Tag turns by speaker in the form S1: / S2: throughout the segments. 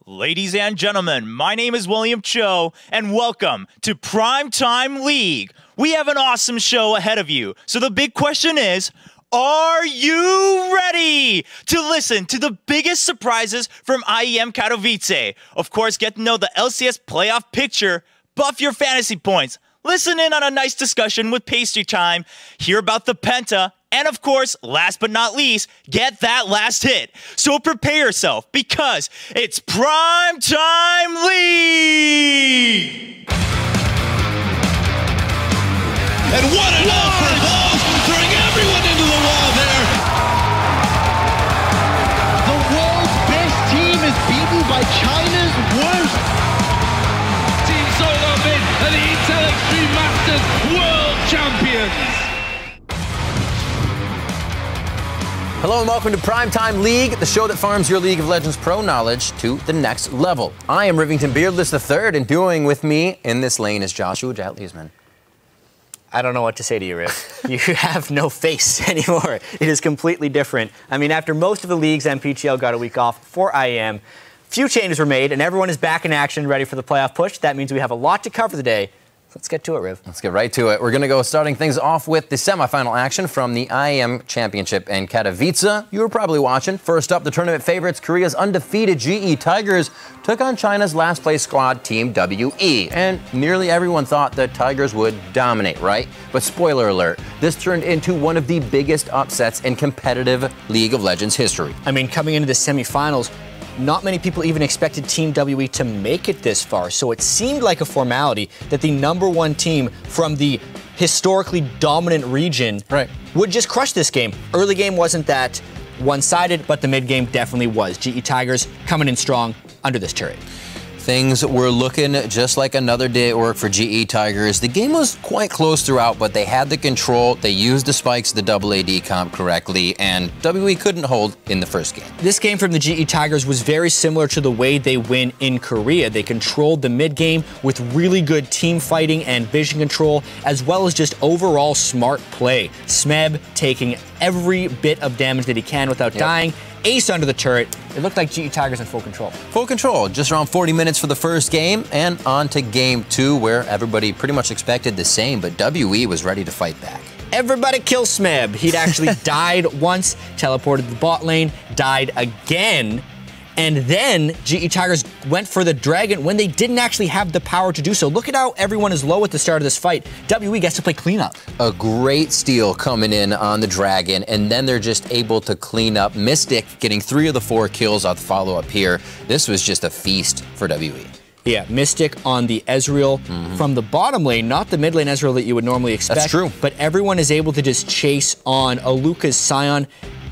S1: Ladies and gentlemen, my name is William Cho, and welcome to Primetime League. We have an awesome show ahead of you, so the big question is, are you ready to listen to the biggest surprises from IEM Katowice? Of course, get to know the LCS playoff picture, buff your fantasy points, listen in on a nice discussion with Pastry Time, hear about the Penta, and of course, last but not least, get that last hit. So prepare yourself because it's Primetime League!
S2: And what an off for Vods, throwing everyone into the wall there.
S3: The world's best team is beaten by China's worst.
S2: Team Solo Mid and the Intel Extreme Masters World Champions.
S4: Hello and welcome to Primetime League, the show that farms your League of Legends pro knowledge to the next level. I am Rivington Beardless III, and dueling with me in this lane is Joshua Jatliesman.
S5: I don't know what to say to you, Riv. You have no face anymore. It is completely different. I mean, after most of the leagues and PTL got a week off for IEM, few changes were made, and everyone is back in action, ready for the playoff push. That means we have a lot to cover today. Let's get to it, Riv.
S4: Let's get right to it. We're going to go starting things off with the semifinal action from the IEM Championship in Katowice. You were probably watching. First up, the tournament favorites, Korea's undefeated GE Tigers, took on China's last place squad, Team WE. And nearly everyone thought the Tigers would dominate, right? But spoiler alert, this turned into one of the biggest upsets in competitive League of Legends history.
S5: I mean, coming into the semifinals, not many people even expected Team WE to make it this far, so it seemed like a formality that the #1 team from the historically dominant region would just crush this game. Early game wasn't that one-sided, but the mid game definitely was. GE Tigers coming in strong under this turret.
S4: Things were looking just like another day at work for GE Tigers. The game was quite close throughout, but they had the control. They used the spikes, the double AD comp correctly, and WE couldn't hold in the first game.
S5: This game from the GE Tigers was very similar to the way they win in Korea. They controlled the mid game with really good team fighting and vision control, as well as just overall smart play. Smeb taking every bit of damage that he can without dying. Ace under the turret. It looked like GE Tigers in full control.
S4: Full control. Just around 40 minutes for the first game, and on to game 2, where everybody pretty much expected the same, but WE was ready to fight back.
S5: Everybody kill Smeb. He'd actually died once, teleported to the bot lane, died again, and then GE Tigers went for the dragon when they didn't actually have the power to do so. Look at how everyone is low at the start of this fight. WE gets to play cleanup.
S4: A great steal coming in on the dragon, and then they're just able to clean up. Mystic getting 3 of the 4 kills off the follow-up here. This was just a feast for WE.
S5: Yeah, Mystic on the Ezreal from the bottom lane, not the mid lane Ezreal that you would normally expect.
S4: That's true.
S5: But everyone is able to just chase on Aluka's Scion.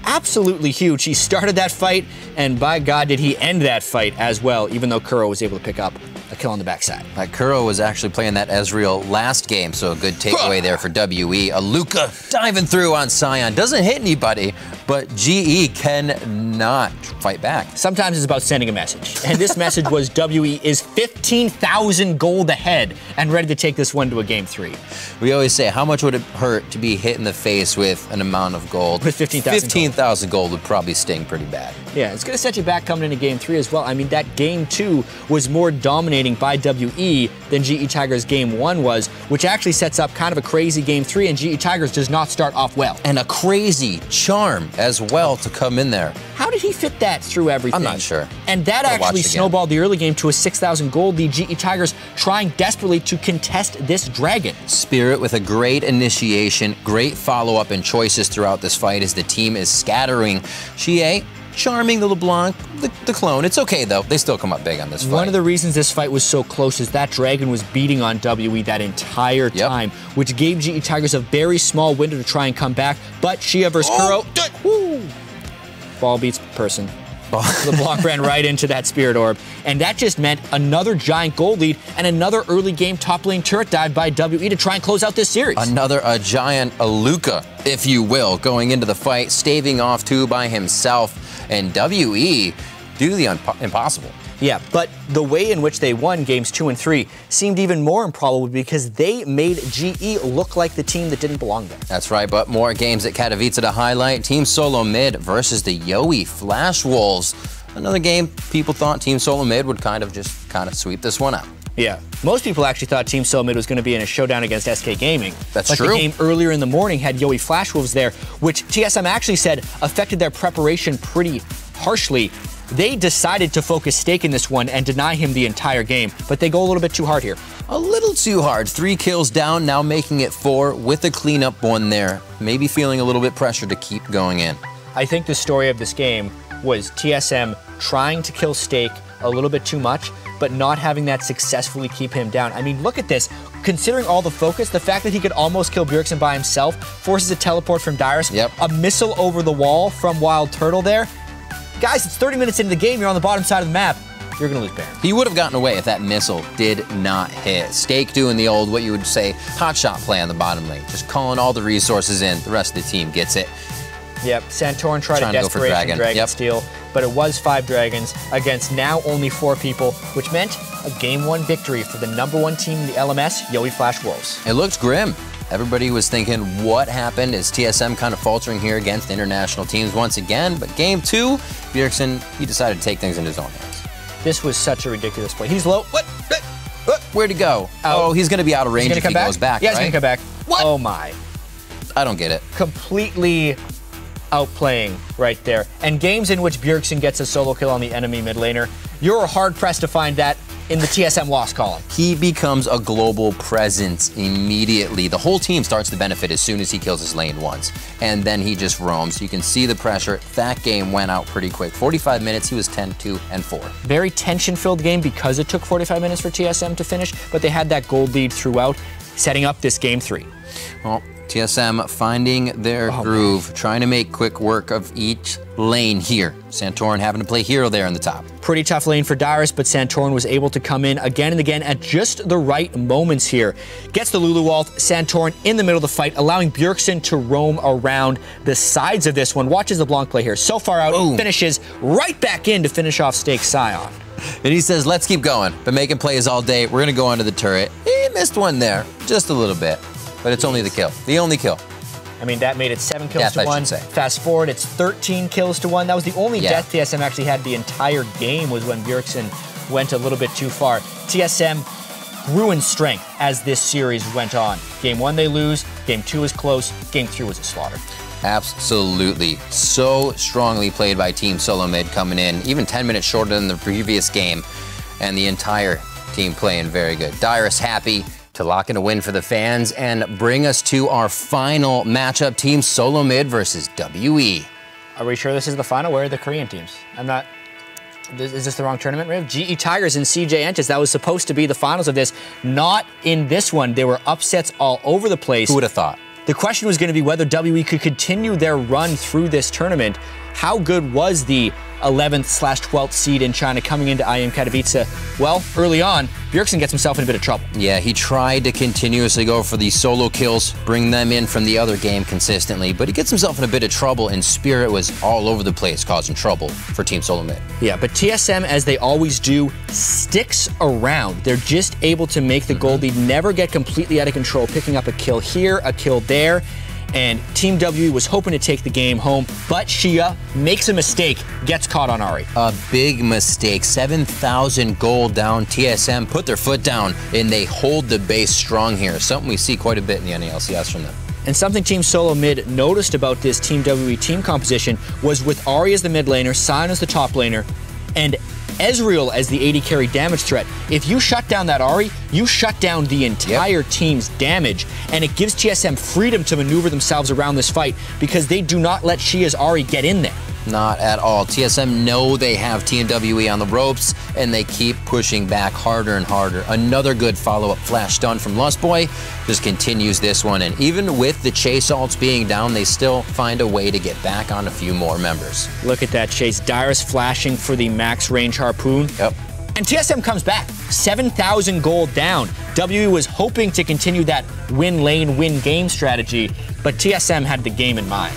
S5: Absolutely huge. He started that fight, and by God did he end that fight as well, even though Kuro was able to pick up a kill on the backside.
S4: Kuro was actually playing that Ezreal last game, so a good takeaway there for WE. Aluka diving through on Scion. Doesn't hit anybody, but GE cannot fight back.
S5: Sometimes it's about sending a message. And this message was WE is 15,000 gold ahead and ready to take this one to a game 3.
S4: We always say, how much would it hurt to be hit in the face with an amount of gold?
S5: With 15,000
S4: 15,000 gold would probably sting pretty bad.
S5: Yeah, it's going to set you back coming into game 3 as well. I mean, that game 2 was more dominating by WE than GE Tigers game 1 was, which actually sets up kind of a crazy game 3, and GE Tigers does not start off well.
S4: And a crazy charm as well to come in there.
S5: How did he fit that through everything?
S4: I'm not sure.
S5: And that actually snowballed the early game to a 6,000 gold lead. GE Tigers trying desperately to contest this dragon.
S4: Spirit with a great initiation, great follow-up and choices throughout this fight as the team is scattering. Xie, charming the LeBlanc, the clone. It's okay, though. They still come up big on this fight.
S5: One of the reasons this fight was so close is that dragon was beating on WE that entire time, which gave GE Tigers a very small window to try and come back. But Xie versus Kuro, ball beats person. LeBlanc ran right into that Spirit Orb, and that just meant another giant gold lead and another early game top lane turret dive by WE to try and close out this series.
S4: Another giant Aluka, if you will, going into the fight, staving off 2 by himself, and WE do the impossible.
S5: Yeah, but the way in which they won games 2 and 3 seemed even more improbable because they made GE look like the team that didn't belong there.
S4: That's right, but more games at Katowice to highlight. Team Solo Mid versus the Yowie Flash Wolves. another game people thought Team Solo Mid would kind of sweep this one out.
S5: Yeah. Most people actually thought Team Solo Mid was going to be in a showdown against SK Gaming.
S4: That's true.
S5: The game earlier in the morning had Yoey Flash Wolves there, which TSM actually said affected their preparation pretty harshly. They decided to focus Stake in this one and deny him the entire game, but they go a little bit too hard here.
S4: A little too hard. 3 kills down, now making it 4 with a cleanup one there. Maybe feeling a little bit pressure to keep going in.
S5: I think the story of this game was TSM trying to kill Stake a little bit too much, but not having that successfully keep him down. I mean, look at this. Considering all the focus, the fact that he could almost kill Bjergsen by himself, forces a teleport from Dyrus, a missile over the wall from Wild Turtle there. Guys, it's 30 minutes into the game, you're on the bottom side of the map. You're gonna lose Baron.
S4: He would have gotten away if that missile did not hit. Stake doing the old, what you would say, hotshot play on the bottom lane. Just calling all the resources in, the rest of the team gets it.
S5: Yep, Santorin tried a desperation dragon steal, but it was 5 dragons against now only 4 people, which meant a Game 1 victory for the #1 team in the LMS, Yoey Flash Wolves.
S4: It looked grim. Everybody was thinking, what happened? Is TSM kind of faltering here against international teams once again? But Game 2, Bjergsen, he decided to take things into his own hands.
S5: This was such a ridiculous play. He's low. What?
S4: Where'd he go? Oh, he's going to be out of range if he goes back,
S5: yeah,
S4: right?
S5: he's going to come back.
S4: What?
S5: Oh, my.
S4: I don't get it.
S5: Completely outplaying right there. And games in which Bjergsen gets a solo kill on the enemy mid laner, you're hard-pressed to find that in the TSM loss column.
S4: He becomes a global presence immediately. The whole team starts to benefit as soon as he kills his lane once. And then he just roams. You can see the pressure. That game went out pretty quick. 45 minutes, he was 10-2-4.
S5: Very tension-filled game because it took 45 minutes for TSM to finish, but they had that gold lead throughout, setting up this Game 3.
S4: Well, TSM finding their groove, trying to make quick work of each lane here. Santorin having to play hero there in the top.
S5: Pretty tough lane for Dyrus, but Santorin was able to come in again and again at just the right moments here. Gets the Lulu ult, Santorin in the middle of the fight, allowing Bjergsen to roam around the sides of this one. Watches the Blanc play here. So far out, finishes right back in to finish off Stake Scion.
S4: And he says, let's keep going. Been making plays all day. We're going to go onto the turret. He missed one there, just a little bit. But it's only the kill. The only kill.
S5: I mean, that made it 7 kills to 1. Fast forward, it's 13 kills to 1. That was the only death TSM actually had the entire game, was when Bjergsen went a little bit too far. TSM grew in strength as this series went on. Game 1 they lose, Game 2 is close, Game 3 was a slaughter.
S4: Absolutely. So strongly played by Team Solo Mid coming in, even 10 minutes shorter than the previous game, and the entire team playing very good. Dyrus happy to lock in a win for the fans and bring us to our final matchup, Team Solo Mid versus WE.
S5: Are we sure this is the final? Where are the Korean teams? I'm not... Is this the wrong tournament, Riv? GE Tigers and CJ Entis. That was supposed to be the finals of this. Not in this one. There were upsets all over the place.
S4: Who would have thought?
S5: The question was going to be whether WE could continue their run through this tournament. How good was the 11th/12th seed in China coming into IEM Katowice? Well, early on, Bjergsen gets himself in a bit of trouble. Yeah,
S4: he tried to continuously go for these solo kills, bring them in from the other game consistently, but he gets himself in a bit of trouble, and Spirit was all over the place causing trouble for Team Solo Mid.
S5: Yeah, but TSM, as they always do, sticks around. They're just able to make the gold lead, never get completely out of control, picking up a kill here, a kill there. And Team W was hoping to take the game home, but Shia makes a mistake, gets caught on Ahri.
S4: A big mistake. 7,000 gold down. TSM put their foot down, and they hold the base strong here. Something we see quite a bit in the NALCS from them.
S5: And something Team Solo Mid noticed about this Team WE team composition was with Ahri as the mid laner, Sion as the top laner, and Ezreal as the AD carry damage threat. If you shut down that Ahri, you shut down the entire team's damage, and it gives TSM freedom to maneuver themselves around this fight because they do not let Shia's Ahri get in there.
S4: Not at all. TSM know they have Team WE on the ropes, and they keep pushing back harder and harder. Another good follow-up flash stun from Lustboy just continues this one, and even with the chase ults being down, they still find a way to get back on a few more members.
S5: Look at that chase. Dyrus flashing for the max range harpoon.
S4: Yep.
S5: And TSM comes back, 7,000 gold down. WE was hoping to continue that win lane, win game strategy, but TSM had the game in mind.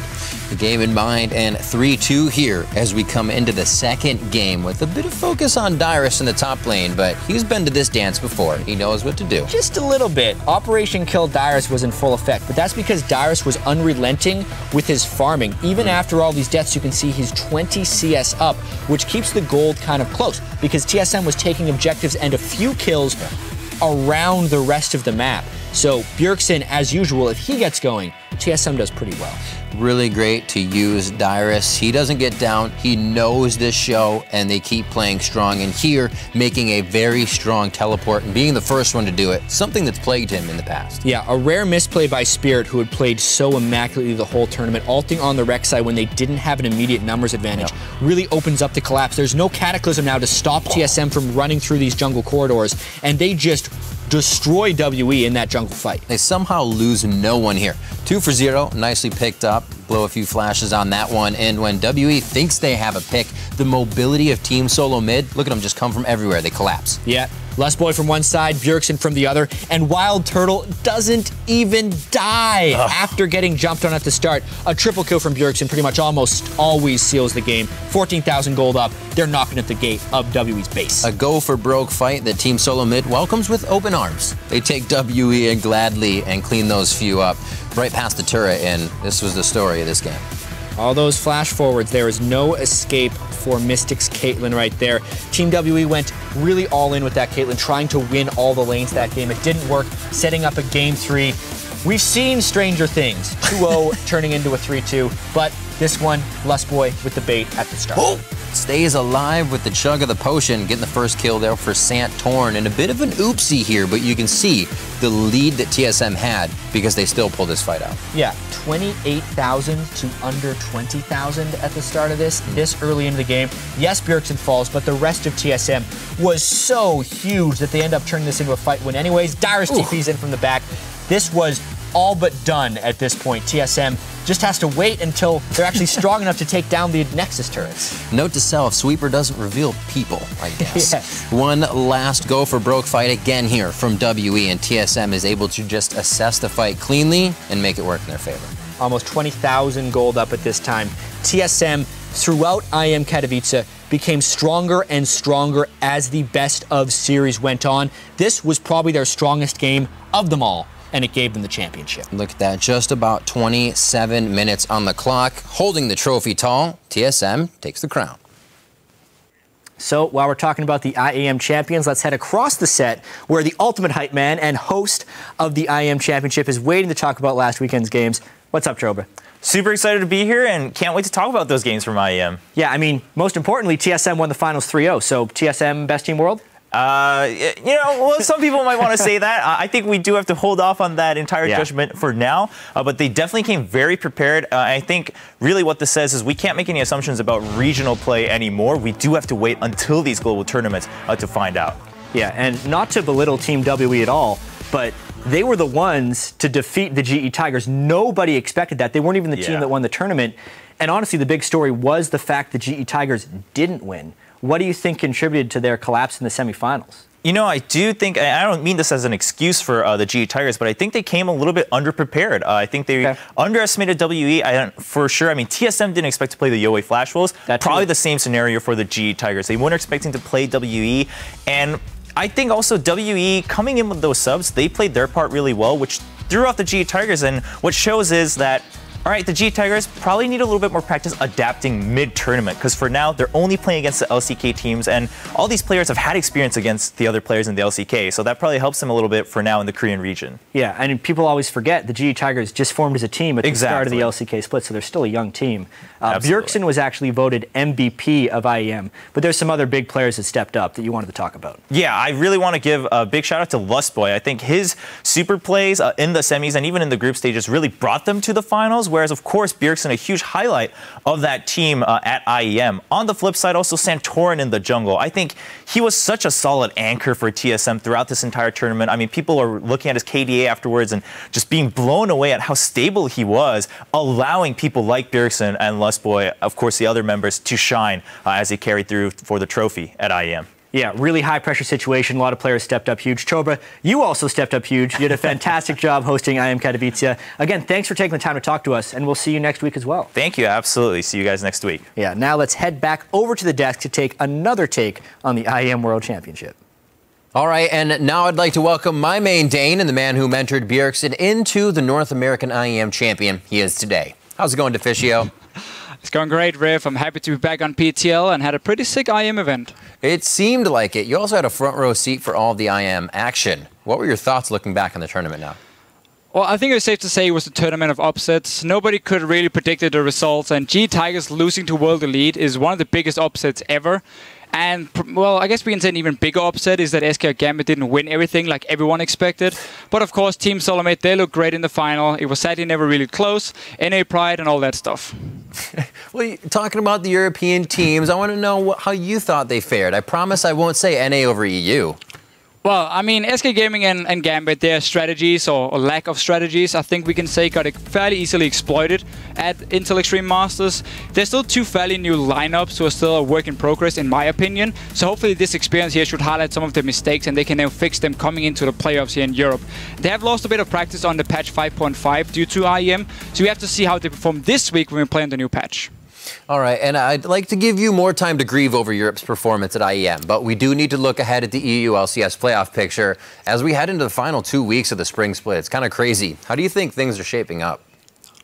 S4: the game in mind, and 3-2 here as we come into the second game with a bit of focus on Dyrus in the top lane, but he's been to this dance before. He knows what to do.
S5: Just a little bit. Operation Kill Dyrus was in full effect, but that's because Dyrus was unrelenting with his farming. Even after all these deaths, you can see he's 20 CS up, which keeps the gold kind of close because TSM was taking objectives and a few kills around the rest of the map. So Bjergsen, as usual, if he gets going, TSM does pretty well.
S4: Really great to use Dyrus. He doesn't get down. He knows this show, and they keep playing strong. And here, making a very strong teleport and being the first one to do it, something that's plagued him in the past.
S5: Yeah, a rare misplay by Spirit, who had played so immaculately the whole tournament, ulting on the Rek'Sai when they didn't have an immediate numbers advantage, really opens up the collapse. There's no Cataclysm now to stop TSM from running through these jungle corridors, and they just destroy WE in that jungle fight.
S4: They somehow lose no one here. 2 for 0, nicely picked up. Blow a few flashes on that one. And when WE thinks they have a pick, the mobility of Team Solo mid, look at them just come from everywhere. They collapse.
S5: Yeah. Lustboy from one side, Bjergsen from the other, and Wild Turtle doesn't even die after getting jumped on at the start. A triple kill from Bjergsen pretty much almost always seals the game. 14,000 gold up. They're knocking at the gate of WE's base.
S4: A go for broke fight that Team Solo mid welcomes with open arms. They take WE and gladly and clean those few up right past the turret, and this was the story of this game.
S5: All those flash forwards, there is no escape for Mystic's Caitlyn right there. Team WE went really all in with that Caitlyn, trying to win all the lanes that game. It didn't work, setting up a game 3. We've seen stranger things, 2-0 turning into a 3-2, but this one, Lustboy with the bait at the start.
S4: Stays alive with the chug of the potion, getting the first kill there for Sant Torn, and a bit of an oopsie here, but you can see the lead that TSM had because they still pulled this fight out.
S5: Yeah, 28,000 to under 20,000 at the start of this early into the game. Yes, Bjergsen falls, but the rest of TSM was so huge that they end up turning this into a fight win anyways. Dyrus TP's in from the back. This was all but done at this point. TSM just has to wait until they're actually strong enough to take down the Nexus turrets.
S4: Note to self, Sweeper doesn't reveal people, I guess.
S5: Yes.
S4: One last go for broke fight again here from WE, and TSM is able to just assess the fight cleanly and make it work in their favor.
S5: Almost 20,000 gold up at this time. TSM, throughout IM Katowice, became stronger and stronger as the best of series went on. This was probably their strongest game of them all, and it gave them the championship.
S4: Look at that, just about 27 minutes on the clock. Holding the trophy tall, TSM takes the crown.
S5: So while we're talking about the IAM champions, let's head across the set where the ultimate hype man and host of the IAM championship is waiting to talk about last weekend's games. What's up, Chobra?
S1: Super excited to be here and can't wait to talk about those games from IEM.
S5: Yeah, I mean, most importantly, TSM won the finals 3-0. So TSM, best team world?
S1: Well, some people might want to say that. I think we do have to hold off on that entire judgment for now, but they definitely came very prepared. I think really what this says is we can't make any assumptions about regional play anymore. We do have to wait until these global tournaments to find out.
S5: Yeah, and not to belittle Team WE at all, but they were the ones to defeat the GE Tigers. Nobody expected that. They weren't even the team that won the tournament. And honestly, the big story was the fact the GE Tigers didn't win. What do you think contributed to their collapse in the semifinals?
S1: You know, I do think, and I don't mean this as an excuse for the GE Tigers, but I think they came a little bit underprepared. I think they underestimated WE for sure. I mean, TSM didn't expect to play the Yoei Flash Wolves. Probably the same scenario for the GE Tigers. They weren't expecting to play WE, and I think also WE coming in with those subs, they played their part really well, which threw off the GE Tigers, and what shows is that all right, the G Tigers probably need a little bit more practice adapting mid-tournament because for now, they're only playing against the LCK teams and all these players have had experience against the other players in the LCK, so that probably helps them a little bit for now in the Korean region.
S5: Yeah, and people always forget the G Tigers just formed as a team at the start of the LCK split, so they're still a young team. Bjergsen was actually voted MVP of IEM, but there's some other big players that stepped up that you wanted to talk about.
S1: Yeah, I really want to give a big shout out to Lustboy. I think his super plays in the semis and even in the group stages really brought them to the finals. Whereas, of course, Bjergsen, a huge highlight of that team at IEM. On the flip side, also Santorin in the jungle. I think he was such a solid anchor for TSM throughout this entire tournament. I mean, people are looking at his KDA afterwards and just being blown away at how stable he was, allowing people like Bjergsen and Lustboy, of course, the other members, to shine as they carried through for the trophy at IEM.
S6: Yeah, really high-pressure situation. A lot of players stepped up huge. Chobra, you also stepped up huge. You did a fantastic job hosting IM Katowice. Again, thanks for taking the time to talk to us, and we'll see you next week as well.
S1: Thank you. Absolutely. See you guys next week.
S6: Yeah, now let's head back over to the desk to take another take on the IM World Championship.
S4: All right, and now I'd like to welcome my main Dane and the man who mentored Bjergsen into the North American IEM champion he is today. How's it going, Deficio?
S7: It's going great, Riff. I'm happy to be back on PTL and had a pretty sick IM event.
S4: It seemed like it. You also had a front row seat for all of the IM action. What were your thoughts looking back on the tournament now?
S7: Well, I think it was safe to say it was a tournament of upsets. Nobody could really predict the results, and GE Tigers losing to World Elite is one of the biggest upsets ever. And, well, I guess we can say an even bigger upset is that SK Gambit didn't win everything like everyone expected. But, of course, Team Solomate, they looked great in the final. It was sadly never really close. NA Pride and all that stuff.
S4: Well, talking about the European teams, I want to know how you thought they fared. I promise I won't say NA over EU.
S7: Well, I mean, SK Gaming and Gambit, their strategies or lack of strategies, I think we can say got fairly easily exploited at Intel Extreme Masters. There's still two fairly new lineups who are still a work in progress, in my opinion. So hopefully this experience here should highlight some of their mistakes and they can now fix them coming into the playoffs here in Europe. They have lost a bit of practice on the patch 5.5 due to IEM, so we have to see how they perform this week when we play on the new patch.
S4: All right, and I'd like to give you more time to grieve over Europe's performance at IEM, but we do need to look ahead at the EU LCS playoff picture as we head into the final 2 weeks of the spring split. It's kind of crazy. How do you think things are shaping up?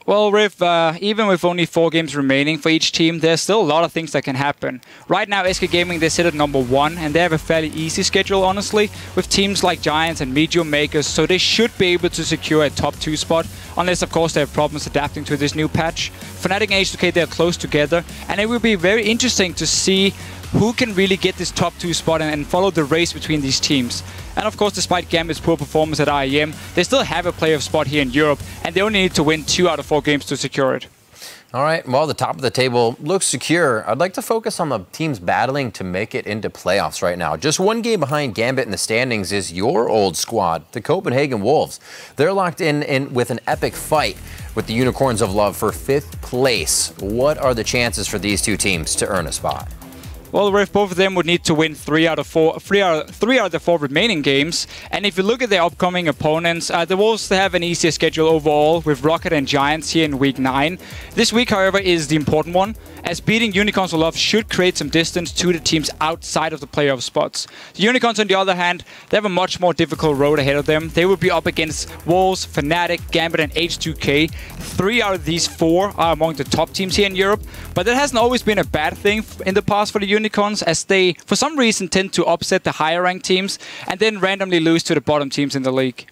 S7: Well, Riff, even with only 4 games remaining for each team, there's still a lot of things that can happen. Right now, SK Gaming, they sit at number 1, and they have a fairly easy schedule, honestly, with teams like Giants and Medium Makers, so they should be able to secure a top 2 spot, unless, of course, they have problems adapting to this new patch. Fnatic and H2K, they're close together, and it will be very interesting to see who can really get this top 2 spot and follow the race between these teams. And of course, despite Gambit's poor performance at IEM, they still have a playoff spot here in Europe, and they only need to win 2 out of 4 games to secure it.
S4: All right, well, the top of the table looks secure. I'd like to focus on the teams battling to make it into playoffs right now. Just 1 game behind Gambit in the standings is your old squad, the Copenhagen Wolves. They're locked in with an epic fight with the Unicorns of Love for 5th place. What are the chances for these 2 teams to earn a spot?
S7: Well, Riff, both of them would need to win 3 out of the 4 remaining games. And if you look at their upcoming opponents, the Wolves have an easier schedule overall with Rocket and Giants here in Week 9. This week, however, is the important one, as beating Unicorns of Love should create some distance to the teams outside of the playoff spots. The Unicorns, on the other hand, they have a much more difficult road ahead of them. They will be up against Wolves, Fnatic, Gambit, and H2K. 3 out of these 4 are among the top teams here in Europe, but that hasn't always been a bad thing in the past for the Unicorns, as they, for some reason, tend to upset the higher ranked teams and then randomly lose to the bottom teams in the league.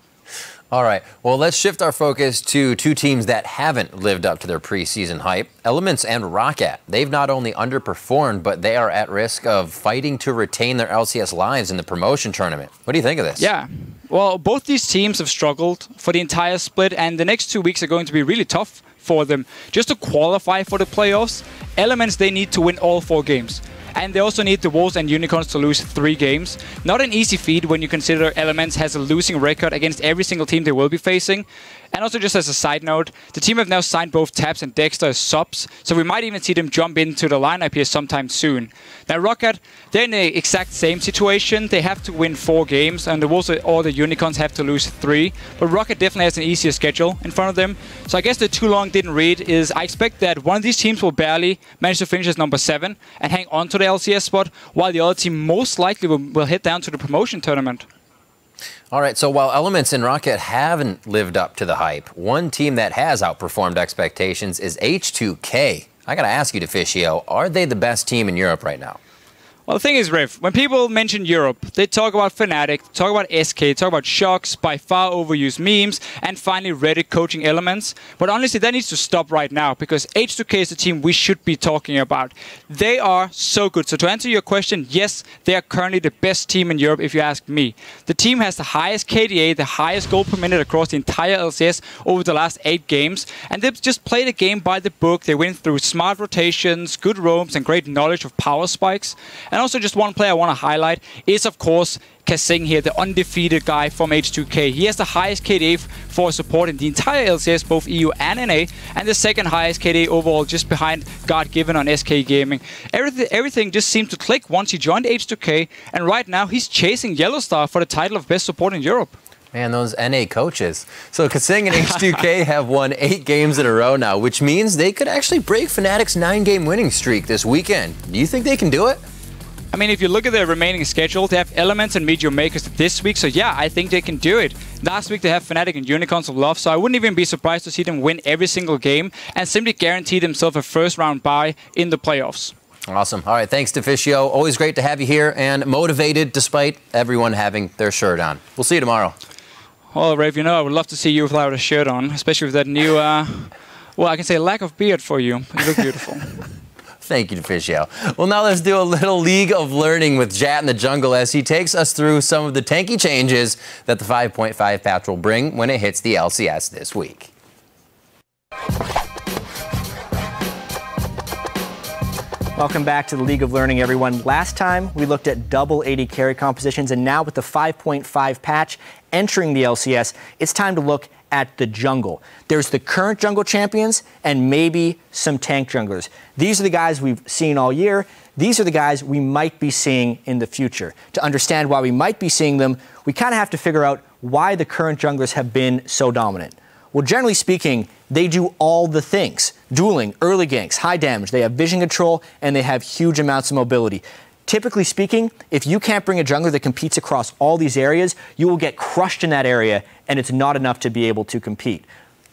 S4: All right, well, let's shift our focus to 2 teams that haven't lived up to their preseason hype, Elements and Rocket. They've not only underperformed, but they are at risk of fighting to retain their LCS lives in the promotion tournament. What do you think of this?
S7: Yeah, well, both these teams have struggled for the entire split, and the next 2 weeks are going to be really tough for them. Just to qualify for the playoffs, Elements, they need to win all 4 games. And they also need the Wolves and Unicorns to lose 3 games. Not an easy feat when you consider Elements has a losing record against every single team they will be facing. And also, just as a side note, the team have now signed both Taps and Dexter as subs, so we might even see them jump into the lineup here sometime soon. Now, Rocket, they're in the exact same situation. They have to win 4 games, and the Wolves or the Unicorns have to lose 3. But Rocket definitely has an easier schedule in front of them. So I guess the too long didn't read is I expect that one of these teams will barely manage to finish as number 7 and hang on to the LCS spot, while the other team most likely will head down to the promotion tournament.
S4: All right, so while Elements and Rocket haven't lived up to the hype, one team that has outperformed expectations is H2K. I got to ask you, Deficio, are they the best team in Europe right now?
S7: Well, the thing is, Riff, when people mention Europe, they talk about Fnatic, talk about SK, talk about Shocks, by far overused memes, and finally Reddit coaching Elements. But honestly, that needs to stop right now, because H2K is the team we should be talking about. They are so good. So to answer your question, yes, they are currently the best team in Europe, if you ask me. The team has the highest KDA, the highest goal per minute across the entire LCS over the last 8 games, and they've just played a game by the book. They went through smart rotations, good roams, and great knowledge of power spikes. And And also just one player I want to highlight is, of course, Kasing here, the undefeated guy from H2K. He has the highest KDA for support in the entire LCS, both EU and NA, and the second highest KDA overall, just behind God Given on SK Gaming. Everything just seemed to click once he joined H2K, and right now he's chasing Yellowstar for the title of best support in Europe.
S4: Man, those NA coaches. So Kasing and H2K have won 8 games in a row now, which means they could actually break Fnatic's 9-game winning streak this weekend. Do you think they can do it?
S7: I mean, if you look at their remaining schedule, they have Elements and Meteor Makers this week, so yeah, I think they can do it. Last week they have Fnatic and Unicorns of Love, so I wouldn't even be surprised to see them win every single game and simply guarantee themselves a first-round bye in the playoffs.
S4: Awesome. All right, thanks, Deficio. Always great to have you here and motivated despite everyone having their shirt on. We'll see you tomorrow.
S7: Well, Rafe, you know, I would love to see you without a shirt on, especially with that new, well, I can say lack of beard for you. You look beautiful.
S4: Thank you, Deficio. Well, now let's do a little League of Learning with Jat in the jungle as he takes us through some of the tanky changes that the 5.5 patch will bring when it hits the LCS this week.
S6: Welcome back to the League of Learning, everyone. Last time we looked at double AD carry compositions, and now with the 5.5 patch entering the LCS, it's time to look at the jungle. There's the current jungle champions and maybe some tank junglers. These are the guys we've seen all year. These are the guys we might be seeing in the future. To understand why we might be seeing them, we kind of have to figure out why the current junglers have been so dominant. Well, generally speaking, they do all the things. Dueling, early ganks, high damage, they have vision control, and they have huge amounts of mobility. Typically speaking, if you can't bring a jungler that competes across all these areas, you will get crushed in that area, and it's not enough to be able to compete.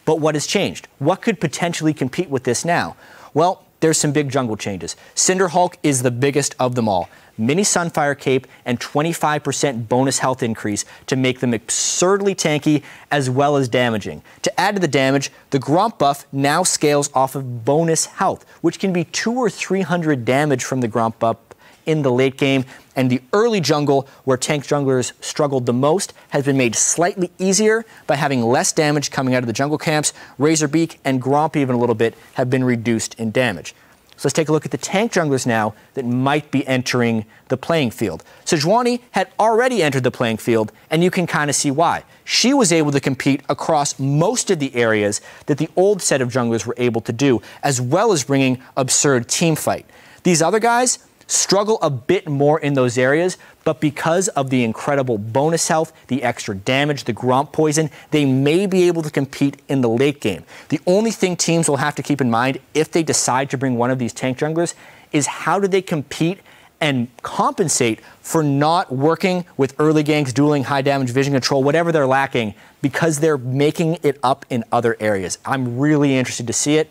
S6: But what has changed? What could potentially compete with this now? Well, there's some big jungle changes. Cinder Hulk is the biggest of them all. Mini Sunfire Cape and 25% bonus health increase to make them absurdly tanky as well as damaging. To add to the damage, the Gromp buff now scales off of bonus health, which can be 200 or 300 damage from the Gromp buff in the late game, and the early jungle, where tank junglers struggled the most, has been made slightly easier by having less damage coming out of the jungle camps. Razorbeak and Gromp even a little bit have been reduced in damage. So let's take a look at the tank junglers now that might be entering the playing field. Sejuani had already entered the playing field, and you can kind of see why. She was able to compete across most of the areas that the old set of junglers were able to do, as well as bringing absurd team fight. These other guys struggle a bit more in those areas, but because of the incredible bonus health, the extra damage, the Gromp poison, they may be able to compete in the late game. The only thing teams will have to keep in mind if they decide to bring one of these tank junglers is how do they compete and compensate for not working with early ganks, dueling, high damage, vision control, whatever they're lacking, because they're making it up in other areas. I'm really interested to see it.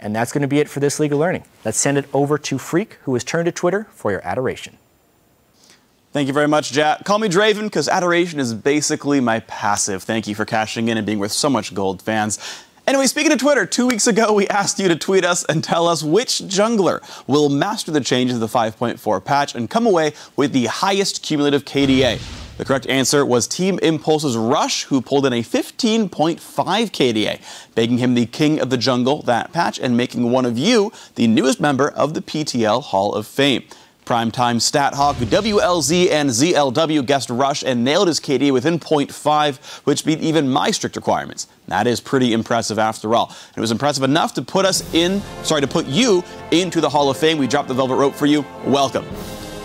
S6: And that's going to be it for this League of Learning. Let's send it over to Freak, who has turned to Twitter for your adoration.
S8: Thank you very much, Jat. Call me Draven, because adoration is basically my passive. Thank you for cashing in and being with so much gold, fans. Anyway, speaking of Twitter, 2 weeks ago we asked you to tweet us and tell us which jungler will master the changes of the 5.4 patch and come away with the highest cumulative KDA. The correct answer was Team Impulse's Rush, who pulled in a 15.5 KDA, making him the king of the jungle that patch and making one of you the newest member of the PTL Hall of Fame. Primetime StatHawk, WLZ, and ZLW guessed Rush and nailed his KDA within 0.5, which beat even my strict requirements. That is pretty impressive after all. And it was impressive enough to put you into the Hall of Fame. We dropped the velvet rope for you. Welcome.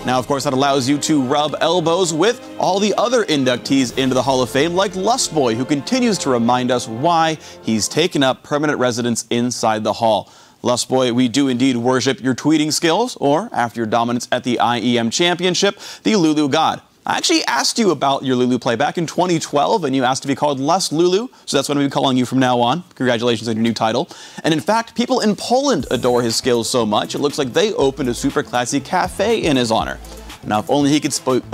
S8: Now, of course, that allows you to rub elbows with all the other inductees into the Hall of Fame, like Lustboy, who continues to remind us why he's taken up permanent residence inside the Hall. Lustboy, we do indeed worship your tweeting skills, or, after your dominance at the IEM Championship, the Lulu God. I actually asked you about your Lulu play back in 2012, and you asked to be called Lust Lulu, so that's what I'm going to be calling you from now on. Congratulations on your new title. And in fact, people in Poland adore his skills so much, it looks like they opened a super classy cafe in his honor. Now, if only he could speak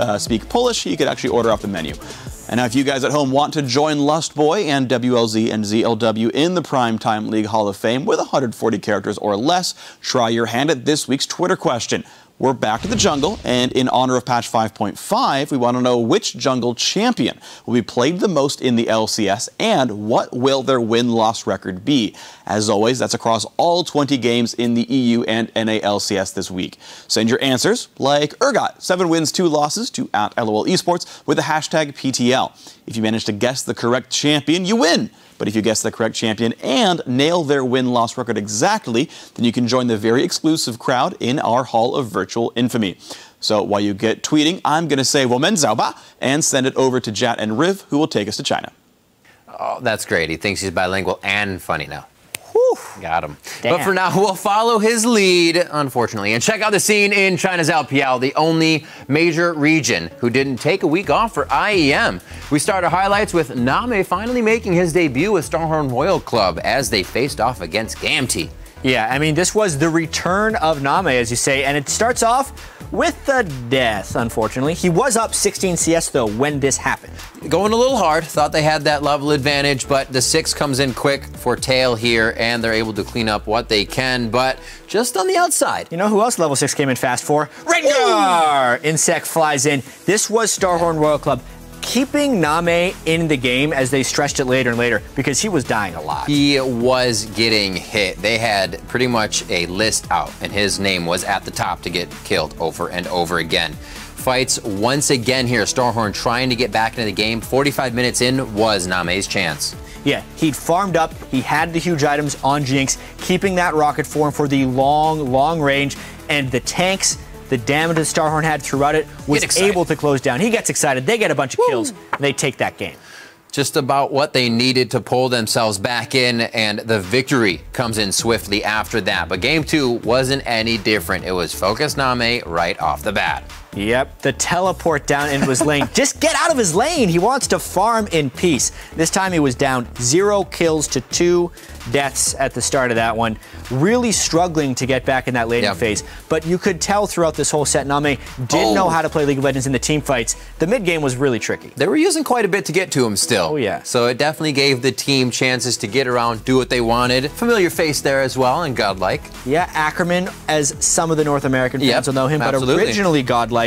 S8: Polish, he could actually order off the menu. And now if you guys at home want to join Lustboy and WLZ and ZLW in the Primetime League Hall of Fame with 140 characters or less, try your hand at this week's Twitter question. we're back to the jungle, and in honor of patch 5.5, we want to know which jungle champion will be played the most in the LCS, and what will their win-loss record be. As always, that's across all 20 games in the EU and NA LCS this week. Send your answers, like Urgot, 7 wins, 2 losses, to @LOL Esports with the hashtag PTL. If you manage to guess the correct champion, you win. But if you guess the correct champion and nail their win-loss record exactly, then you can join the very exclusive crowd in our Hall of Virtual Infamy. So while you get tweeting, I'm going to say "Women Zaoba" and send it over to Jat and Riv, who will take us to China.
S4: Oh, that's great. He thinks he's bilingual and funny now.
S6: Whew.
S4: Got him.
S6: Damn.
S4: But for now, we'll follow his lead, unfortunately, and check out the scene in China's LPL, the only major region who didn't take a week off for IEM. We start our highlights with Name finally making his debut with Starhorn Royal Club as they faced off against Gamti.
S6: Yeah, I mean, this was the return of Name, as you say, and it starts off with a death, unfortunately. He was up 16 CS, though, when this happened.
S4: Going a little hard, thought they had that level advantage, but the 6 comes in quick for Tail here, and they're able to clean up what they can, but just on the outside.
S6: You know who else level 6 came in fast for? Rengar! Insect flies in. This was Starhorn Royal Club keeping Name in the game as they stretched it later and later because he was dying a lot.
S4: He was getting hit. They had pretty much a list out, and his name was at the top to get killed over and over again. Fights once again here. Starhorn trying to get back into the game. 45 minutes in was Name's chance.
S6: Yeah, he'd farmed up. He had the huge items on Jinx, keeping that rocket for him for the long range, and the tanks, the damage that Starhorn had throughout it, was able to close down. He gets excited. They get a bunch of kills, and they take that game.
S4: Just about what they needed to pull themselves back in, and the victory comes in swiftly after that. But game 2 wasn't any different. It was focus Name right off the bat.
S6: Yep, the teleport down into his lane. Just get out of his lane. He wants to farm in peace. This time he was down 0 kills to 2 deaths at the start of that one. Really struggling to get back in that laning phase. But you could tell throughout this whole set, Name didn't know how to play League of Legends in the team fights. The mid game was really tricky.
S4: They were using quite a bit to get to him still.
S6: Oh, yeah.
S4: So it definitely gave the team chances to get around, do what they wanted. Familiar face there as well, and godlike.
S6: Yeah, Ackerman, as some of the North American fans will know him, but originally godlike.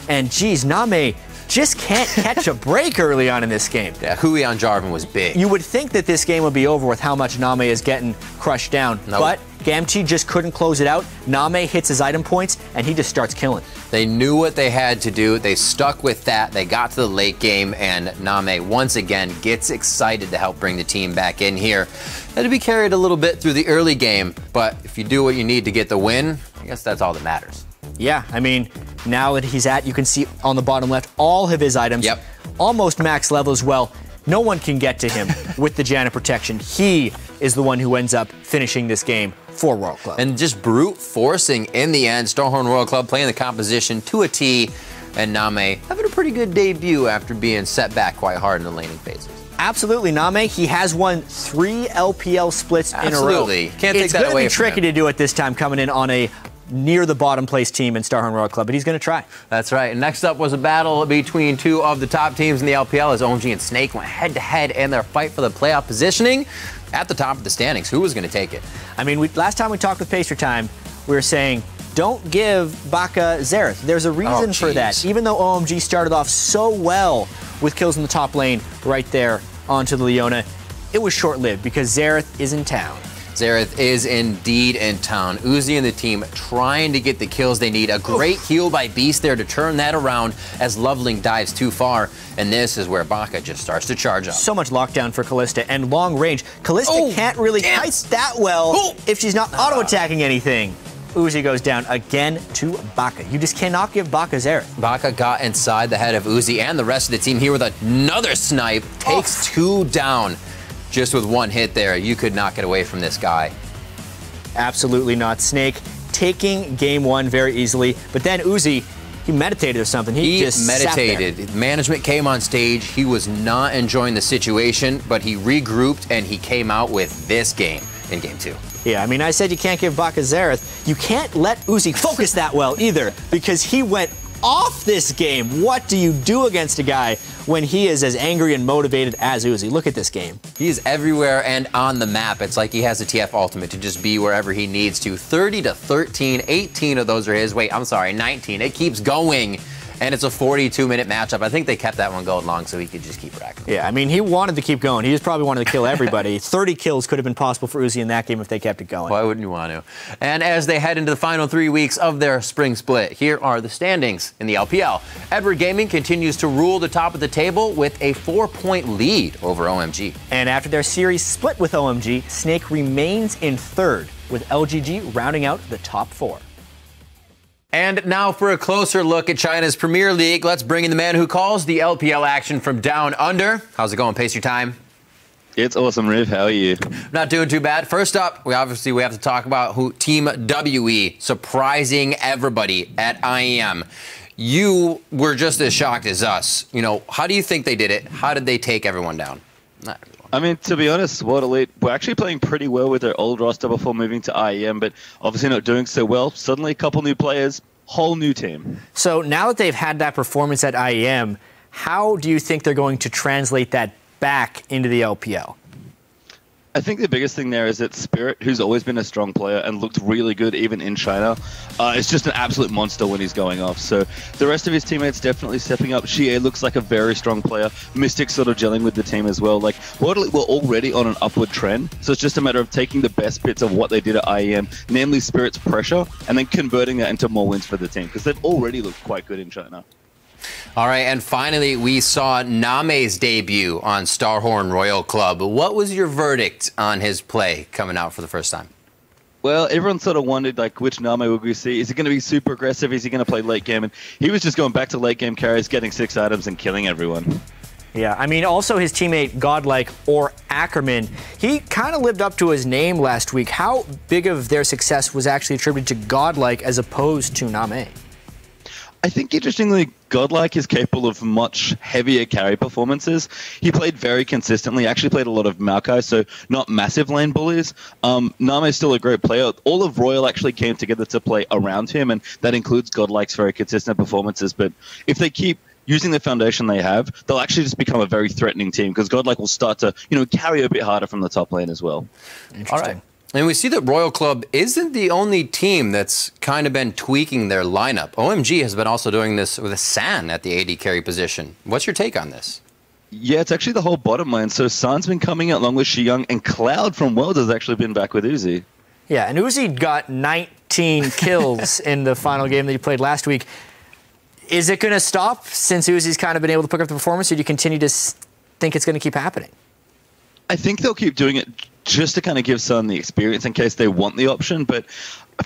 S6: And geez, Name just can't catch a break early on in this game.
S4: Yeah, Hui on Jarvan was big.
S6: You would think that this game would be over with how much Name is getting crushed down.
S4: Nope.
S6: But Gamti just couldn't close it out. Name hits his item points, and he just starts killing.
S4: They knew what they had to do. They stuck with that. They got to the late game, and Name once again gets excited to help bring the team back in here. Had to be carried a little bit through the early game, but if you do what you need to get the win, I guess that's all that matters.
S6: Yeah, I mean, now that he's you can see on the bottom left, all of his items, almost max level as well. No one can get to him with the Janna protection. He is the one who ends up finishing this game for Royal Club.
S4: And just brute forcing in the end. Starhorn Royal Club playing the composition to a T, and Name having a pretty good debut after being set back quite hard in the laning phases.
S6: Absolutely, Name. He has won 3 LPL splits in a row.
S4: Absolutely. Can't take that away from him.
S6: It's going to be tricky to do it this time, coming in on a near the bottom place team in Starhorn Royal Club, but he's going to try.
S4: That's right. And next up was a battle between 2 of the top teams in the LPL as OMG and Snake went head-to-head in their fight for the playoff positioning at the top of the standings. Who was going to take it?
S6: I mean, last time we talked with Pacer Time, we were saying, don't give Baka Xerath. There's a reason for that. Even though OMG started off so well with kills in the top lane right there onto the Leona, it was short-lived because Xerath is in town.
S4: Xerath is indeed in town. Uzi and the team trying to get the kills they need. A great heal by Beast there to turn that around as Loveling dives too far. And this is where Baka just starts to charge up.
S6: So much lockdown for Kalista and long range. Kalista can't really kite that well if she's not auto-attacking anything. Uzi goes down again to Baka. You just cannot give Baka Xerath.
S4: Baka got inside the head of Uzi and the rest of the team here with another snipe. Takes 2 down. Just with 1 hit there, you could not get away from this guy.
S6: Absolutely not. Snake taking game 1 very easily, but then Uzi, he meditated or something. He just
S4: meditated.
S6: Sat there.
S4: Management came on stage. He was not enjoying the situation, but he regrouped and he came out with this game in game 2.
S6: Yeah, I mean, I said you can't give Baka Xerath. You can't let Uzi focus that well either, because he went off this game. What do you do against a guy when he is as angry and motivated as Uzi? Look at this game.
S4: He's everywhere and on the map. It's like he has a TF Ultimate to just be wherever he needs to. 30-13, 18 of those are his. Wait, I'm sorry, 19. It keeps going. And it's a 42-minute matchup. I think they kept that one going long so he could just keep racking.
S6: Yeah, I mean, he wanted to keep going. He just probably wanted to kill everybody. 30 kills could have been possible for Uzi in that game if they kept it going.
S4: Why wouldn't you want to? And as they head into the final 3 weeks of their spring split, here are the standings in the LPL. Edward Gaming continues to rule the top of the table with a 4-point lead over OMG.
S6: And after their series split with OMG, Snake remains in third, with LGG rounding out the top 4.
S4: And now for a closer look at China's Premier League, let's bring in the man who calls the LPL action from down under. How's it going, Pastry Time?
S9: It's awesome, Riv. How are you?
S4: Not doing too bad. First up, we have to talk about who Team WE surprising everybody at IEM. You were just as shocked as us. You know, how do you think they did it? How did they take everyone down? Not everyone.
S9: I mean, to be honest, World Elite were actually playing pretty well with their old roster before moving to IEM, but obviously not doing so well. Suddenly, a couple new players, whole new team.
S6: So now that they've had that performance at IEM, how do you think they're going to translate that back into the LPL?
S9: I think the biggest thing there is that Spirit, who's always been a strong player and looked really good even in China, is just an absolute monster when he's going off. So the rest of his teammates definitely stepping up. Xie looks like a very strong player. Mystic sort of gelling with the team as well. Like, World Elite were already on an upward trend, so it's just a matter of taking the best bits of what they did at IEM, namely Spirit's pressure, and then converting that into more wins for the team, because they've already looked quite good in China.
S4: All right, and finally, we saw Name's debut on Starhorn Royal Club. What was your verdict on his play coming out for the first time?
S9: Well, everyone sort of wondered, like, which Name would we see? Is he going to be super aggressive? Is he going to play late game? And he was just going back to late game carries, getting 6 items, and killing everyone.
S6: Yeah, I mean, also his teammate Godlike or Ackerman, he kind of lived up to his name last week. How big of their success was actually attributed to Godlike as opposed to Name?
S9: I think, interestingly, Godlike is capable of much heavier carry performances. He played very consistently, actually played a lot of Maokai, so not massive lane bullies. Name is still a great player. All of Royal actually came together to play around him, and that includes Godlike's very consistent performances. But if they keep using the foundation they have, they'll actually just become a very threatening team, because Godlike will start to, carry a bit harder from the top lane as well.
S6: Interesting.
S4: All right. And we see that Royal Club isn't the only team that's kind of been tweaking their lineup. OMG has been also doing this with a San at the AD carry position. What's your take on this?
S9: Yeah, it's actually the whole bottom lane. So San's been coming out along with Shiyang, and Cloud from Worlds has actually been back with Uzi.
S6: Yeah, and Uzi got 19 kills in the final game that he played last week. Is it going to stop since Uzi's kind of been able to pick up the performance, or do you continue to think it's going to keep happening?
S9: I think they'll keep doing it just to kind of give Sun the experience in case they want the option. But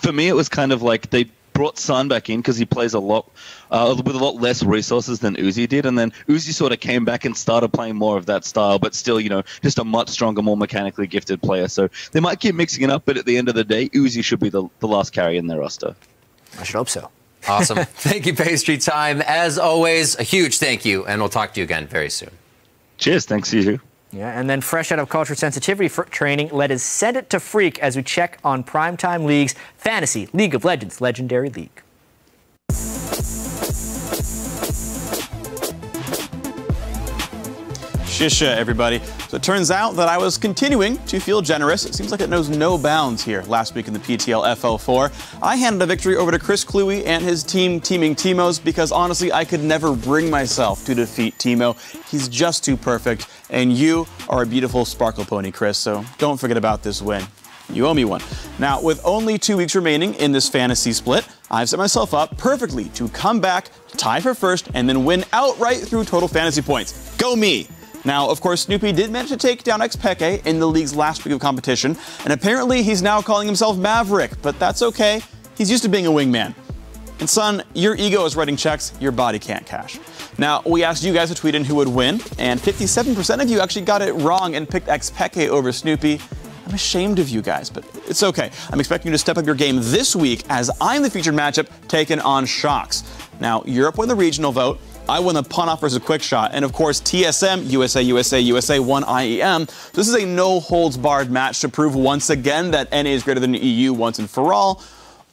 S9: for me, it was kind of like they brought Sun back in because he plays a lot with a lot less resources than Uzi did. And then Uzi sort of came back and started playing more of that style, but still, just a much stronger, more mechanically gifted player. So they might keep mixing it up, but at the end of the day, Uzi should be the last carry in their roster.
S6: I should hope so.
S4: Awesome. Thank you, Pastry Time. As always, a huge thank you, and we'll talk to you again very soon.
S9: Cheers. Thanks to you.
S6: Yeah, and then fresh out of culture sensitivity training, let us send it to Freak as we check on Primetime League's Fantasy League of Legends Legendary League.
S8: Shisha, everybody. So it turns out that I was continuing to feel generous. It seems like it knows no bounds here last week in the PTL FL4. I handed a victory over to Chris Cluey and his team, Teaming Teemos, because honestly, I could never bring myself to defeat Teemo. He's just too perfect, and you are a beautiful sparkle pony, Chris, so don't forget about this win. You owe me one. Now, with only 2 weeks remaining in this fantasy split, I've set myself up perfectly to come back, tie for first, and then win outright through total fantasy points. Go me! Now, of course, Snoopy did manage to take down Xpeke in the league's last week of competition, and apparently he's now calling himself Maverick, but that's okay. He's used to being a wingman. And son, your ego is writing checks your body can't cash. Now, we asked you guys to tweet in who would win, and 57% of you actually got it wrong and picked Xpeke over Snoopy. I'm ashamed of you guys, but it's okay. I'm expecting you to step up your game this week as I'm the featured matchup taking on Shocks. Now, Europe won the regional vote. I won the pun off versus quick shot, and of course TSM, USA won IEM. This is a no holds barred match to prove once again that NA is greater than EU once and for all.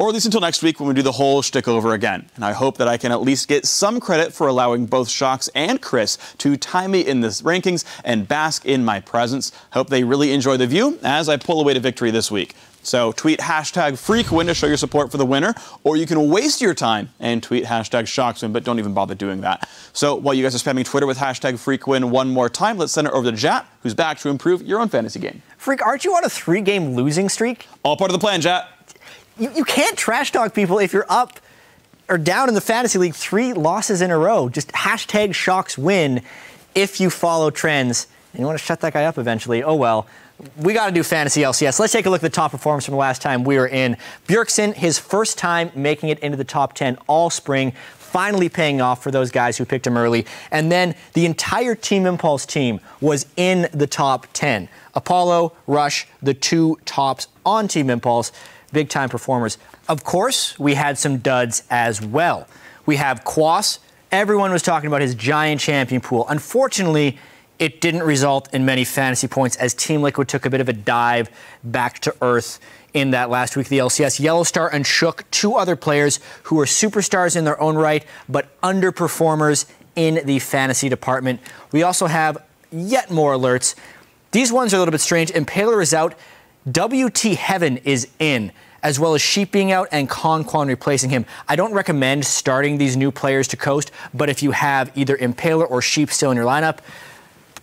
S8: or at least until next week when we do the whole shtick over again. And I hope that I can at least get some credit for allowing both Shocks and Chris to time me in the rankings and bask in my presence. Hope they really enjoy the view as I pull away to victory this week. So tweet #FreakWin to show your support for the winner, or you can waste your time and tweet #ShocksWin, but don't even bother doing that. So while you guys are spamming Twitter with #FreakWin one more time, let's send it over to Jat, who's back to improve your own fantasy game.
S6: Freak, aren't you on a 3-game losing streak?
S8: All part of the plan, Jat.
S6: You can't trash talk people if you're up or down in the fantasy league 3 losses in a row. Just #ShocksWin if you follow trends. And you want to shut that guy up eventually. Oh, well. We got to do Fantasy LCS. Let's take a look at the top performers from the last time we were in. Bjergsen, his first time making it into the top 10 all spring, finally paying off for those guys who picked him early. And then the entire Team Impulse team was in the top 10. Apollo, Rush, the 2 tops on Team Impulse, big-time performers. Of course, we had some duds as well. We have Quas. Everyone was talking about his giant champion pool. Unfortunately, it didn't result in many fantasy points as Team Liquid took a bit of a dive back to earth in that last week of the LCS. Yellowstar and Shook, 2 other players who are superstars in their own right, but underperformers in the fantasy department. We also have yet more alerts. These ones are a little bit strange. Impaler is out. WT Heaven is in, as well as Sheep being out and Quan replacing him. I don't recommend starting these new players to coast, but if you have either Impaler or Sheep still in your lineup,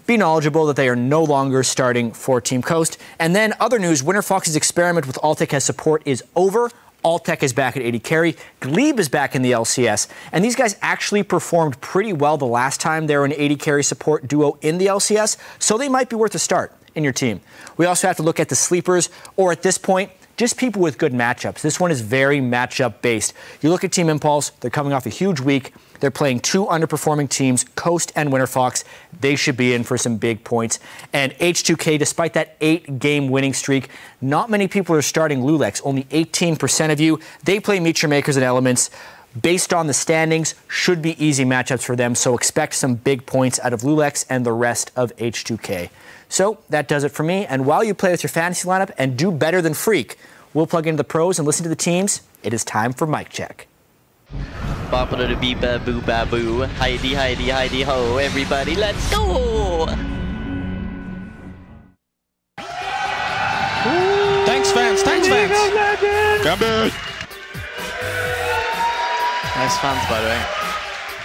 S6: be knowledgeable that they are no longer starting for Team Coast. And then other news, Winter Fox's experiment with Altec as support is over. Altec is back at 80 carry. Glebe is back in the LCS. And these guys actually performed pretty well the last time they were an 80 carry support duo in the LCS, so they might be worth a start in your team. We also have to look at the sleepers, or at this point, just people with good matchups. This one is very matchup based. You look at Team Impulse, they're coming off a huge week. They're playing 2 underperforming teams, Coast and Winter Fox. They should be in for some big points. And H2K, despite that 8-game winning streak, not many people are starting Lulex. Only 18% of you. They play Meet Your Makers and Elements. Based on the standings, should be easy matchups for them. So expect some big points out of Lulex and the rest of H2K. So that does it for me. And while you play with your fantasy lineup and do better than Freak, we'll plug into the pros and listen to the teams. It is time for Mic Check.
S10: Boo baboo, Heidi, Heidi, Heidi ho, everybody, let's go!
S11: Thanks, fans. Gambit!
S10: Nice fans, by the way.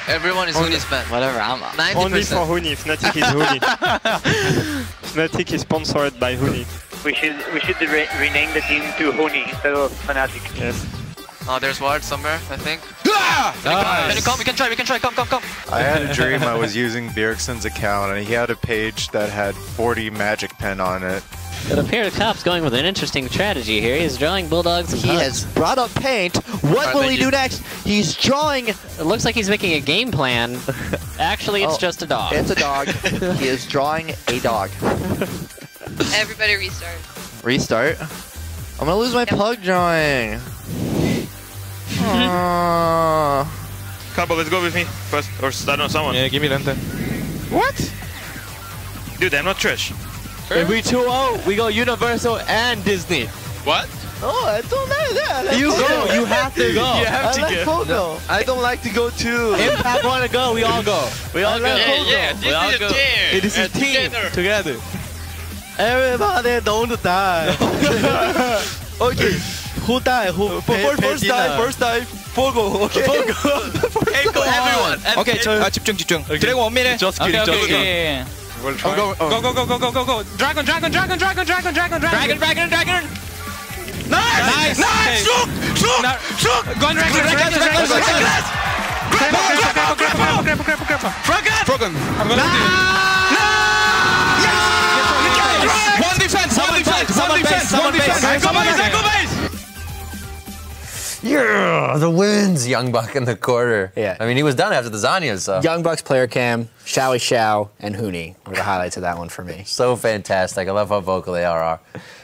S11: Everyone is Huni's fan.
S10: Whatever, I'm 90%.
S11: Only for Huni. Fnatic is Huni. Fnatic is sponsored by Huni.
S12: We should rename the team to Huni instead of Fnatic.
S11: Yes.
S13: Oh, there's Vods somewhere, I think.
S10: Nice.
S13: We can try, come.
S14: I had a dream I was using Bjergsen's account and he had a page that had 40 magic pen on it.
S10: It appears Cop's going with an interesting strategy here. He's drawing Bulldogs.
S15: He has brought up paint. What will he do next? He's drawing.
S10: It looks like he's making a game plan. Actually, it's just a dog.
S15: It's a dog. He is drawing a dog.
S16: Everybody restart.
S15: Restart? I'm gonna lose my plug drawing.
S11: Cabo, let's go with me first, or start on someone.
S14: Yeah, give me Lente.
S11: What? Dude, I'm not trash.
S15: If we 2-0, we go Universal and Disney.
S13: What?
S15: Oh, I don't like that.
S11: You go. You have to go.
S15: You have to go. No, I don't like to go too.
S10: Impact want to go, we all go.
S15: We all go.
S13: Yeah,
S10: We all go.
S15: It is a team. Together. Everybody don't die. Okay. Who died? Who first time. Fogo. Okay.
S13: Fogo. Everyone.
S11: Okay, 집중. 드래곤 원민해.
S7: Just kidding. Go. Dragon. Nice. Shook. Go on, Dragon. Froggen. I'm gonna do it. One defense. Go base.
S4: Yeah, the wins. Young Buck in the quarter.
S6: Yeah.
S4: I mean, he was done after the Zanyas, so.
S6: Young Bucks player cam, Xiao, and Huni were the highlights of that one for me.
S4: So fantastic. I love how vocal they are.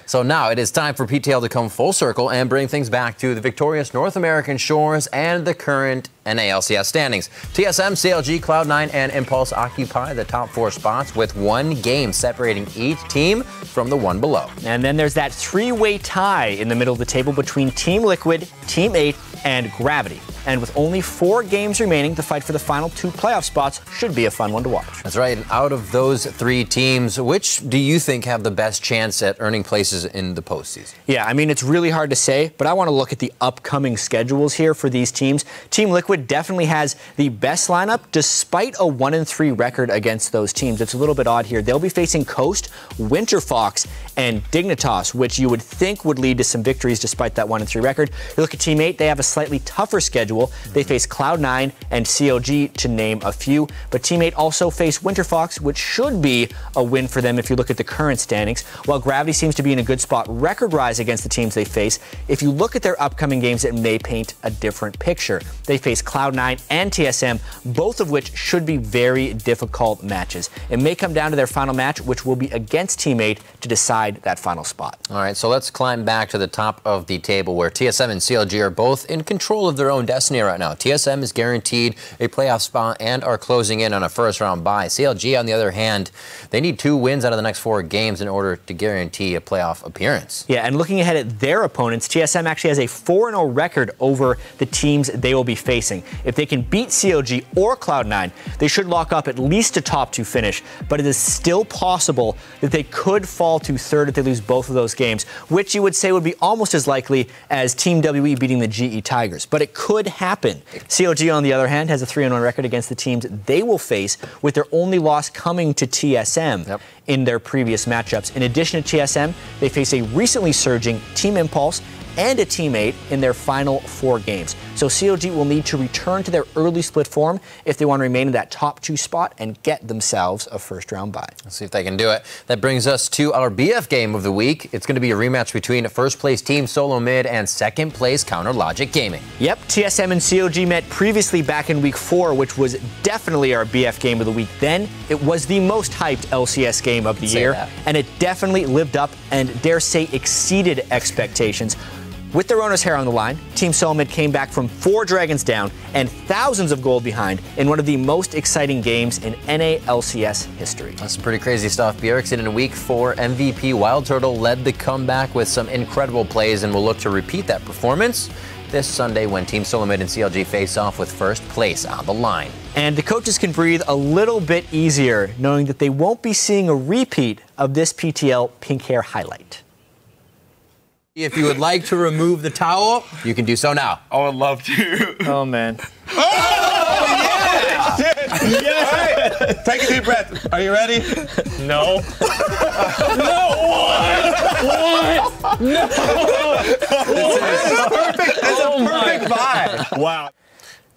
S4: So now it is time for PTL to come full circle and bring things back to the victorious North American shores and the current NALCS standings. TSM, CLG, Cloud9, and Impulse occupy the top 4 spots with 1 game separating each team from the one below.
S6: And then there's that 3-way tie in the middle of the table between Team Liquid, Team 8, and Gravity. And with only 4 games remaining, the fight for the final 2 playoff spots should be a fun one to watch.
S4: That's right. And out of those 3 teams, which do you think have the best chance at earning places in the postseason?
S6: Yeah, I mean, it's really hard to say, but I want to look at the upcoming schedules here for these teams. Team Liquid definitely has the best lineup, despite a 1-3 record against those teams. It's a little bit odd here. They'll be facing Coast, Winter Fox, and Dignitas, which you would think would lead to some victories despite that 1-3 record. You look at Team 8, they have a slightly tougher schedule. They face Cloud9 and CLG, to name a few. But Team 8 also face Winter Fox, which should be a win for them if you look at the current standings. While Gravity seems to be in a good spot record-wise against the teams they face, if you look at their upcoming games, it may paint a different picture. They face Cloud9 and TSM, both of which should be very difficult matches. It may come down to their final match, which will be against Team 8 to decide that final spot.
S4: All right, so let's climb back to the top of the table where TSM and CLG are both in control of their own destiny right now. TSM is guaranteed a playoff spot and are closing in on a first-round bye. CLG, on the other hand, they need 2 wins out of the next 4 games in order to guarantee a playoff appearance.
S6: Yeah, and looking ahead at their opponents, TSM actually has a 4-0 record over the teams they will be facing. If they can beat CLG or Cloud9, they should lock up at least a top 2 finish, but it is still possible that they could fall to 3rd if they lose both of those games, which you would say would be almost as likely as Team WE beating the GE Tigers. But it could happen. CLG, on the other hand, has a 3-1 record against the teams they will face, with their only loss coming to TSM in their previous matchups. In addition to TSM, they face a recently surging Team Impulse and a Team 8 in their final 4 games. So CLG will need to return to their early split form if they want to remain in that top 2 spot and get themselves a first-round bye.
S4: Let's see if they can do it. That brings us to our BF game of the week. It's going to be a rematch between first-place Team Solo Mid and second-place Counter Logic Gaming.
S6: Yep, TSM and CLG met previously back in Week 4, which was definitely our BF game of the week then. It was the most hyped LCS game of the year, and it definitely lived up and, dare say, exceeded expectations. With their owner's hair on the line, Team Solomid came back from 4 dragons down and thousands of gold behind in one of the most exciting games in NALCS history.
S4: That's some pretty crazy stuff. Bjergsen in Week 4, MVP Wild Turtle led the comeback with some incredible plays and will look to repeat that performance this Sunday when Team Solomid and CLG face off with first place on the line.
S6: And the coaches can breathe a little bit easier knowing that they won't be seeing a repeat of this PTL pink hair highlight.
S4: If you would like to remove the towel, you can do so now.
S17: I would love to.
S6: Oh, man.
S17: Oh, yeah! Yes! Right. Take a deep breath. Are you ready?
S11: No.
S17: No!
S11: What? No!
S17: It's a perfect vibe.
S11: Wow.
S4: I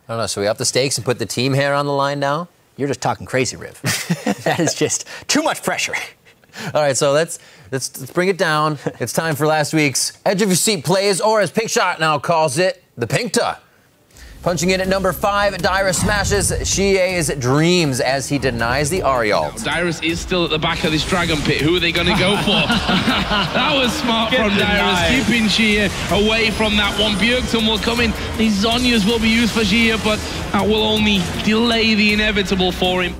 S4: don't know, should we up the stakes and put the team hair on the line now?
S6: You're just talking crazy, Riv. That is just too much pressure.
S4: All right, so let's bring it down. It's time for last week's Edge of Your Seat plays, or as Pink Shot now calls it, the Pinkta. Punching in at number 5, Dyrus smashes Shie's dreams as he denies the Ariel.
S2: Dyrus is still at the back of this dragon pit. Who are they going to go for? That was smart from Dyrus, keeping Shie away from that one. Bjergsen will come in. These Zonyas will be used for Shie, but that will only delay the inevitable for him.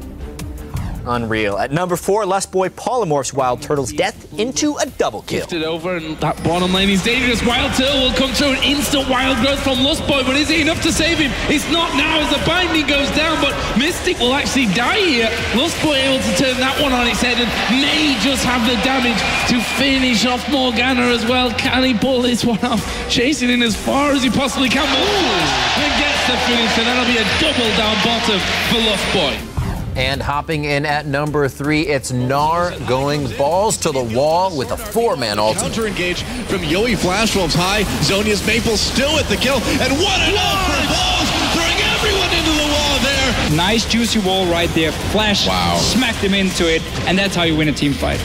S6: Unreal. At number 4, Lustboy polymorphs Wild Turtle's death into a double kill.
S2: Gifted over, and that bottom lane is dangerous. Wild Turtle will come through, an instant wild growth from Lustboy, but is it enough to save him? It's not now as the binding goes down, but Mystic will actually die here. Lustboy able to turn that one on its head and may just have the damage to finish off Morgana as well. Can he pull this one off? Chasing in as far as he possibly can. Ooh, and gets the finish, and that'll be a double down bottom for Lustboy.
S4: And hopping in at number 3, it's Gnar going balls to the wall with a 4-man ultimate.
S18: Counter engage from Yoi Flash Wolves high. Zonia's Maple still with the kill. And what an ult for balls, throwing everyone into the wall there.
S7: Nice juicy wall right there. Flash smacked him into it, and that's how you win a team fight.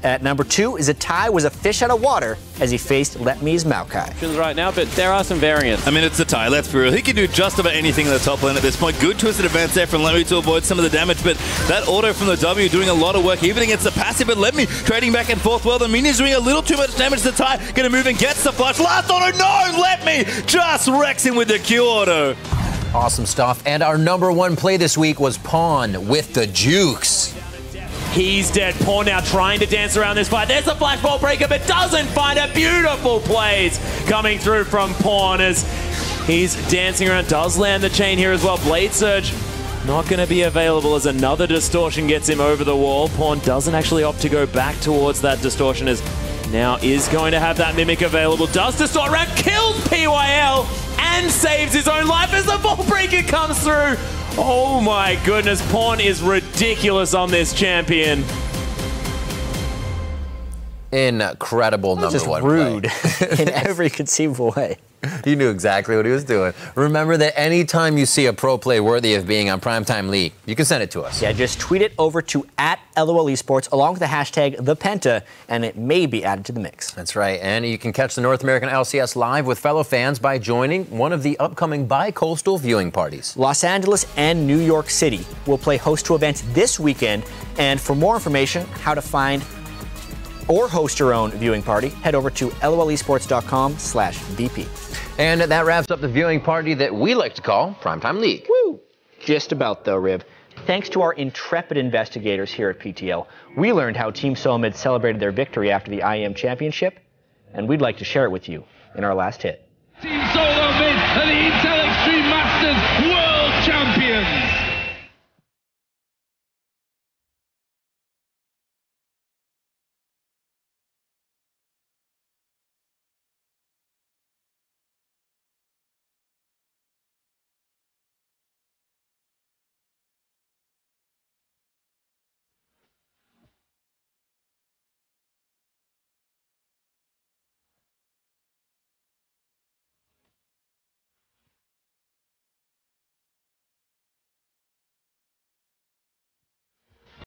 S6: At number 2, Zatai was a fish out of water as he faced Let Me's Maokai.
S19: Right now, but there are some variants.
S20: I mean, it's Zatai, let's be real. He can do just about anything in the top lane at this point. Good twisted advance there from Lemmy to avoid some of the damage, but that auto from the W doing a lot of work, even against the passive, but Lemmy trading back and forth well. The minion's doing a little too much damage. Zatai gonna move and gets the flash. Last auto, no! Lemmy just wrecks him with the Q auto.
S4: Awesome stuff. And our number 1 play this week was Pawn with the jukes.
S19: He's dead. Pawn now trying to dance around this fight. There's a flash ball breaker, but doesn't find it. Beautiful plays coming through from Pawn as he's dancing around. Does land the chain here as well. Blade Surge not going to be available as another distortion gets him over the wall. Pawn doesn't actually opt to go back towards that distortion as now is going to have that Mimic available. Does distort around, kills PYL and saves his own life as the ball breaker comes through. Oh my goodness, Pawn is ridiculous on this champion.
S4: Incredible number 1
S6: rude
S4: play.
S6: in every conceivable way.
S4: He knew exactly what he was doing. Remember that anytime you see a pro play worthy of being on Primetime League, you can send it to us.
S6: Yeah, just tweet it over to @LOL Esports along with the hashtag #ThePenta, and it may be added to the mix.
S4: That's right, and you can catch the North American LCS live with fellow fans by joining one of the upcoming bi-coastal viewing parties.
S6: Los Angeles and New York City will play host to events this weekend, and for more information, how to find or host your own viewing party, head over to lolesports.com/BP.
S4: And that wraps up the viewing party that we like to call Primetime League.
S6: Woo! Just about though, Rib. Thanks to our intrepid investigators here at PTL, we learned how Team Solomid celebrated their victory after the IEM Championship, and we'd like to share it with you in our last hit.
S2: Team Solomid and the Intel